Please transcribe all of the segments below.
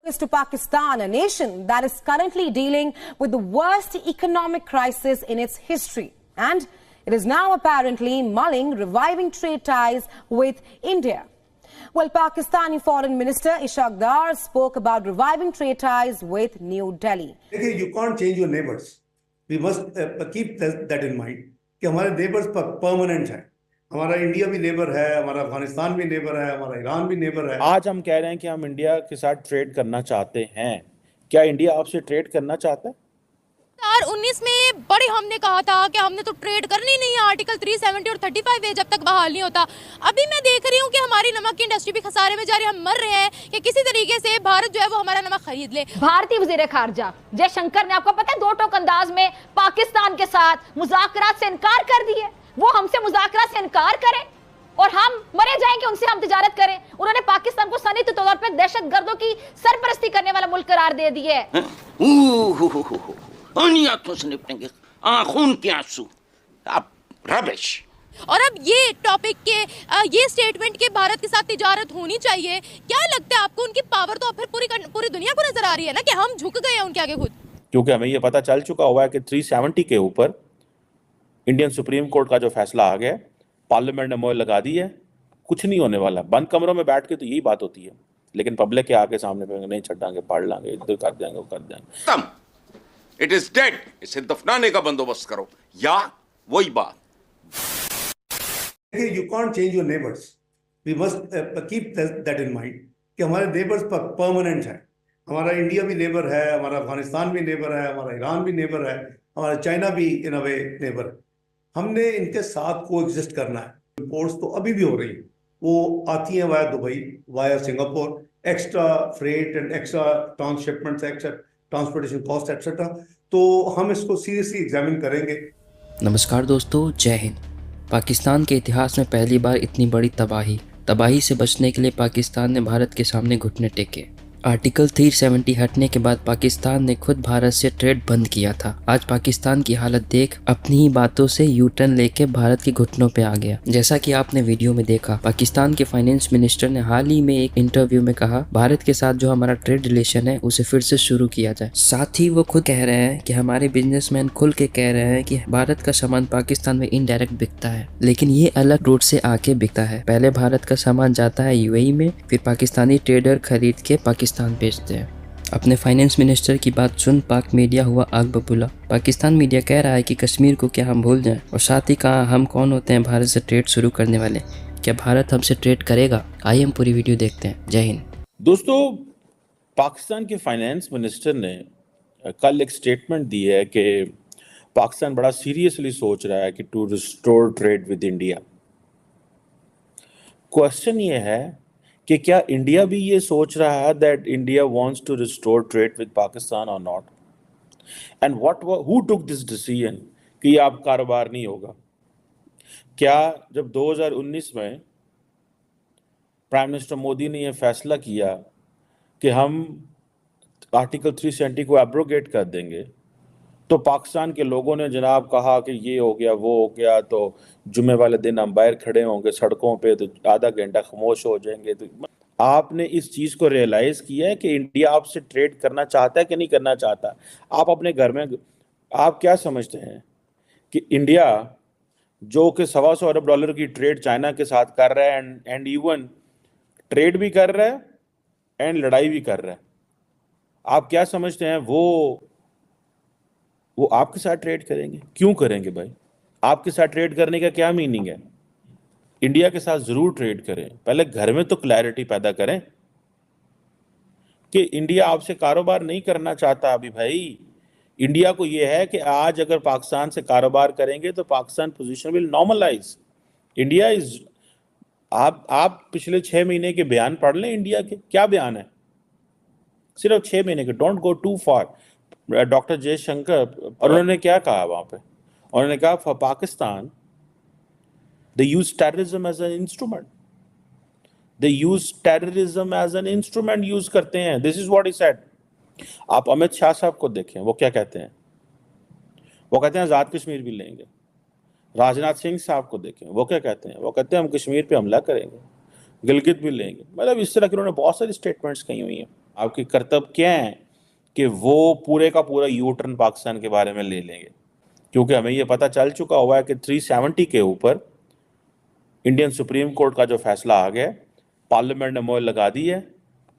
To Pakistan, a nation that is currently dealing with the worst economic crisis in its history. And it is now apparently mulling reviving trade ties with India. Well, Pakistani Foreign Minister Ishaq Dar spoke about reviving trade ties with New Delhi. You can't change your neighbors. We must keep that in mind कि हमारे neighbors permanent हैं. हमारा India भी neighbour है, हमारा अफगानिस्तान भी neighbour है, हमारा ईरान भी नेबर है. आज हम कह रहे हैं कि हम इंडिया के साथ ट्रेड करना चाहते हैं. क्या इंडिया आपसे ट्रेड करना चाहता है? 2019 में बड़े हमने कहा था कि हमने तो ट्रेड करनी नहीं है, आर्टिकल 370 और 35A जब तक बहाल नहीं होता. अभी मैं देख रही हूँ कि हमारी नमक की इंडस्ट्री भी खसारे में जा रही है. हम मर रहे हैं कि किसी तरीके से भारत जो है वो हमारा नमक खरीद ले. भारतीय वजीर खारजा जयशंकर ने, आपको पता है, 2 टोक अंदाज में पाकिस्तान के साथ मुज़ाकरात से इनकार कर दिए. वो हमसे मुज़ाकरात से इनकार करें और हम मरे जाएंगे, उनसे हम तिजारत करें. उन्होंने पाकिस्तान को सनदी तौर पर दहशतगर्दों की सरपरस्ती करने वाला मुल्क करार दे दिया है. आंखों से निपटेंगे, खून के आंसू. आप रबिश. और अब ये टॉपिक के ये स्टेटमेंट के भारत के साथ तिजारत होनी चाहिए. क्या लगता है आपको उनकी पावर तो फिर पूरी दुनिया को नजर आ रही है ना कि हम झुक गए हैं उनके आगे खुद. क्योंकि हमें ये पता चल चुका हुआ है कि 370 के ऊपर इंडियन सुप्रीम कोर्ट का जो फैसला आ गया, पार्लियामेंट ने मोहर लगा दी है. कुछ नहीं होने वाला. बंद कमरों में बैठ के तो यही बात होती है, लेकिन पब्लिक के आगे सामने पे नहीं छटांगे, पढ़ लांगे, इधर कर देंगे, वो कर देंगे. It is dead. इसे दफनाने का बंदोबस्त करो. या वही बात. You can't change your neighbors. We must keep that in mind कि हमारे neighbors permanent हैं. हमारा इंडिया भी नेबर है, हमारा अफगानिस्तान भी नेबर है, हमारा ईरान भी नेबर है, हमारा चाइना भी इन अ वे नेबर है. हमने इनके साथ को एग्जिस्ट करना है. इंपोर्ट्स तो अभी भी हो रही है, वो आती हैं via Dubai, via Singapore, extra freight and extra transshipments, extra transportation cost etcetera. तो हम इसको सीरियसली एग्जामिन करेंगे. नमस्कार दोस्तों, जय हिंद. पाकिस्तान के इतिहास में पहली बार इतनी बड़ी तबाही से बचने के लिए पाकिस्तान ने भारत के सामने घुटने टेके. आर्टिकल 370 हटने के बाद पाकिस्तान ने खुद भारत से ट्रेड बंद किया था. आज पाकिस्तान की हालत देख अपनी ही बातों से यू टर्न लेके भारत के घुटनों पे आ गया. जैसा कि आपने वीडियो में देखा, पाकिस्तान के फाइनेंस मिनिस्टर ने हाल ही में एक इंटरव्यू में कहा भारत के साथ जो हमारा ट्रेड रिलेशन है उसे फिर से शुरू किया जाए. साथ ही वो खुद कह रहे हैं कि हमारे बिजनेसमैन खुल के कह रहे हैं कि भारत का सामान पाकिस्तान में इनडायरेक्ट बिकता है, लेकिन ये अलग रूट से आके बिकता है. पहले भारत का सामान जाता है यूएई में, फिर पाकिस्तानी ट्रेडर खरीद के पाकिस्तान बेचते हैं. अपने फाइनेंस मिनिस्टर की बात सुन पाक मीडिया हुआ आग बबूला. पाकिस्तान मीडिया कह रहा है कि कश्मीर को क्या हम भूल जाएं, और साथ ही कहा हम कौन होते हैं भारत से ट्रेड शुरू करने वाले. क्या भारत हमसे ट्रेड करेगा? आइए हम पूरी वीडियो देखते हैं. जय हिंद. दोस्तों, पाकिस्तान के फाइनेंस मिनिस्टर ने कल एक स्टेटमेंट दी है कि पाकिस्तान बड़ा सीरियसली सोच रहा है कि to restore trade with India. Question ये है कि क्या इंडिया भी ये सोच रहा है that India wants to restore trade with Pakistan और not, and who took this decision कि ये अब कारोबार नहीं होगा. क्या जब 2019 में प्राइम मिनिस्टर मोदी ने ये फैसला किया कि हम आर्टिकल 370 को एब्रोगेट कर देंगे, तो पाकिस्तान के लोगों ने जनाब कहा कि ये हो गया, वो हो गया, तो जुमे वाले दिन हम बाहर खड़े होंगे सड़कों पे, तो आधा घंटा खामोश हो जाएंगे. तो आपने इस चीज़ को रियलाइज़ किया है कि इंडिया आपसे ट्रेड करना चाहता है कि नहीं करना चाहता. आप अपने घर में आप क्या समझते हैं कि इंडिया जो कि $125 अरब की ट्रेड चाइना के साथ कर रहा है, एंड इवन ट्रेड भी कर रहा है एंड लड़ाई भी कर रहा है, आप क्या समझते हैं वो आपके साथ ट्रेड करेंगे? क्यों करेंगे भाई? आपके साथ ट्रेड करने का क्या मीनिंग है? इंडिया के साथ ज़रूर ट्रेड करें. पहले घर में तो क्लैरिटी पैदा करें कि इंडिया आपसे कारोबार नहीं करना चाहता. अभी भाई इंडिया को ये है कि आज अगर पाकिस्तान से कारोबार करेंगे तो Pakistan position will normalize. India is आप पिछले 6 महीने के बयान पढ़ लें इंडिया के. क्या बयान है? सिर्फ 6 महीने के. Don't go too far. Doctor Jaishankar, और उन्होंने क्या कहा वहाँ पे? उन्होंने कहा for Pakistan they use terrorism as an instrument. They use terrorism as an instrument use करते हैं. This is what he said. आप अमित शाह साहब को देखें, वो क्या कहते हैं? वो कहते हैं आज़ाद कश्मीर भी लेंगे. राजनाथ सिंह साहब को देखें, वो क्या कहते हैं? वो कहते हैं हम कश्मीर पे हमला करेंगे, गिलगित भी लेंगे. मतलब इस तरह के उन्होंने बहुत सारी स्टेटमेंट्स कही हुई हैं. आपके कर्तव्य क्या है कि वो पूरे का पूरा यू टर्न पाकिस्तान के बारे में ले लेंगे, क्योंकि हमें ये पता चल चुका हुआ है कि 370 के ऊपर इंडियन सुप्रीम कोर्ट का जो फैसला आ गया, पार्लियामेंट ने मोहर लगा दी है,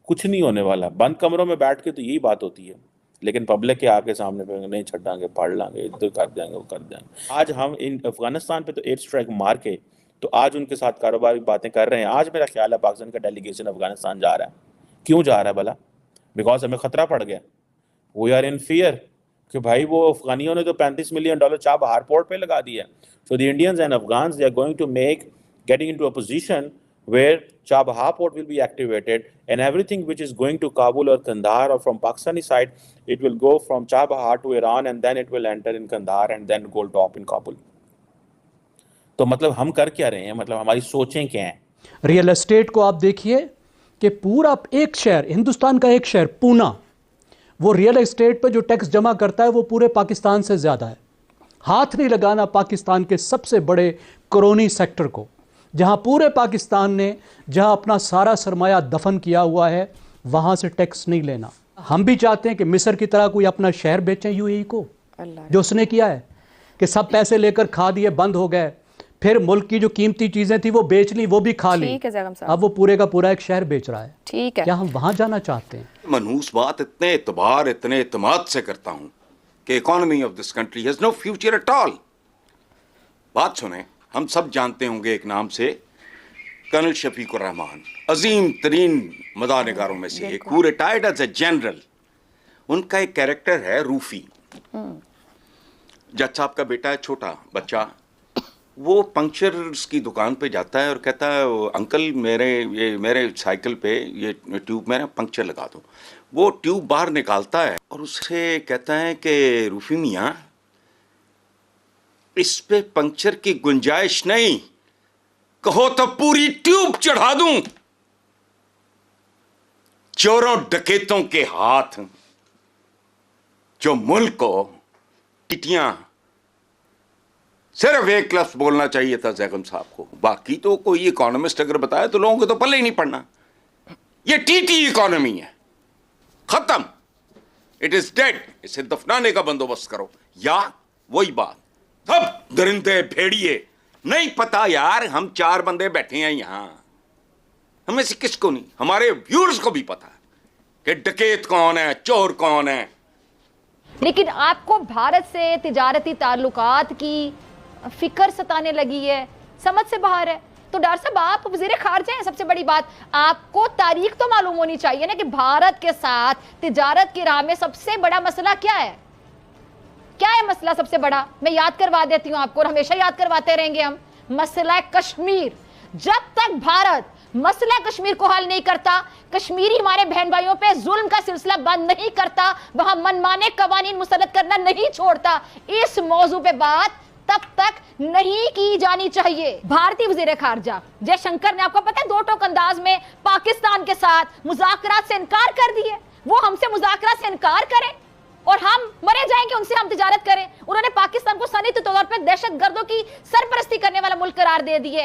कुछ नहीं होने वाला। बंद कमरों में बैठ के तो यही बात होती है, लेकिन पब्लिक के आके सामने पे नहीं छड़ांगे, पढ़ लांगे, इधर कर देंगे, वो कर देंगे। आज हम इन अफगानिस्तान पे तो एयर स्ट्राइक मार के तो आज उनके साथ कारोबारी बातें कर रहे हैं। आज मेरा ख्याल है पाकिस्तान का डेलीगेशन अफगानिस्तान जा रहा है। क्यों जा रहा है भला? बिकॉज हमें खतरा पड़ गया, वी आर इन फियर कि भाई वो अफगानियों ने तो $35 मिलियन चाबहार पोर्ट पे लगा दिया। So the Indians and Afghans they are going to make getting into a position where Chabahar port will be activated, and everything which is going to Kabul or Kandahar or from Pakistani side, it will go from Chabahar to Iran and then it will enter in Kandahar and then go top in Kabul. तो मतलब हम कर क्या रहे हैं, मतलब हमारी सोचें क्या हैं? रियल एस्टेट को आप देखिए कि पूरा एक शहर, हिंदुस्तान का एक शहर पूना, वो रियल एस्टेट पे जो टैक्स जमा करता है वो पूरे पाकिस्तान से ज़्यादा है। हाथ नहीं लगाना पाकिस्तान के सबसे बड़े कॉलोनी सेक्टर को, जहां पूरे पाकिस्तान ने जहां अपना सारा सरमाया दफन किया हुआ है, वहां से टैक्स नहीं लेना। हम भी चाहते हैं कि मिस्र की तरह कोई अपना शहर बेचें यूएई को, जो उसने किया है कि सब पैसे लेकर खा दिए, बंद हो गए, फिर मुल्क की जो कीमती चीजें थी वो बेच ली, वो भी खा ली, अब वो पूरे का पूरा एक शहर बेच रहा है। ठीक है, क्या हम वहां जाना चाहते हैं? मनहूस बात इतने एतबार, इतने एतमाद से करता हूं कि economy of this country has no future at all. बात सुने, हम सब जानते होंगे एक नाम से, कर्नल शफीकुर रहमान, अजीम तरीन मदारनगारों में से एक, who retired as a general. उनका एक कैरेक्टर है रूफी। जज साहब का बेटा है, छोटा बच्चा, वो पंक्चर्स की दुकान पे जाता है और कहता है, अंकल मेरे साइकिल पे ये ट्यूब में ना पंक्चर लगा दो। वो ट्यूब बाहर निकालता है और उससे कहता है कि रूफी मियाँ, इस पे पंक्चर की गुंजाइश नहीं, कहो तो पूरी ट्यूब चढ़ा दूं। चोरों डकैतों के हाथ जो मुल्क को टिटियां, सिर्फ एक लफ्ज बोलना चाहिए था जैगम साहब को, बाकी तो कोई इकोनॉमिस्ट अगर बताए तो लोगों को तो पल्ले ही नहीं पड़ना। ये टीटी इकोनॉमी है, खत्म, इट इज डेड। इसे दफनाने का बंदोबस्त करो, या वही बात, सब दरिंदे भेड़िए, नहीं पता यार, हम 4 बंदे बैठे हैं यहां, हमें से किसको नहीं, हमारे व्यूअर्स को भी पता है कि डकैत कौन है, चोर कौन है। लेकिन आपको भारत से तिजारती ताल्लुकात की फिक्र सताने लगी है, समझ से बाहर है। तो डॉक्टर साहब, आप वज़ीर खारजा हैं, सबसे बड़ी बात, आपको तारीख तो मालूम होनी चाहिए ना कि भारत के साथ तिजारत की राह में सबसे बड़ा मसला क्या है। क्या है मसला सबसे बड़ा? मैं याद करवा देती हूं आपको, और हमेशा याद करवाते रहेंगे हम। मसला कश्मीर। जब तक भारत मसला कश्मीर को हल नहीं करता, कश्मीरी हमारे बहन भाइयों पे जुल्म का सिलसिला बंद नहीं करता, वहां मनमाने कवानीन मुसल्लत करना नहीं छोड़ता, इस मौजू पे बात तब तक नहीं की जानी चाहिए। भारतीय वज़ीर खारजा जयशंकर ने, आपको पता है, 2 टोक अंदाज में पाकिस्तान के साथ मुज़ाकरात से इनकार कर दिए। वो हमसे मुज़ाकरात से इनकार करें और हम मरे जाएंगे, उनसे हम तिजारत करें। उन्होंने पाकिस्तान को सनदी तौर पर दहशतगर्दों की सरपरस्ती करने वाला मुल्क करार दे दिए।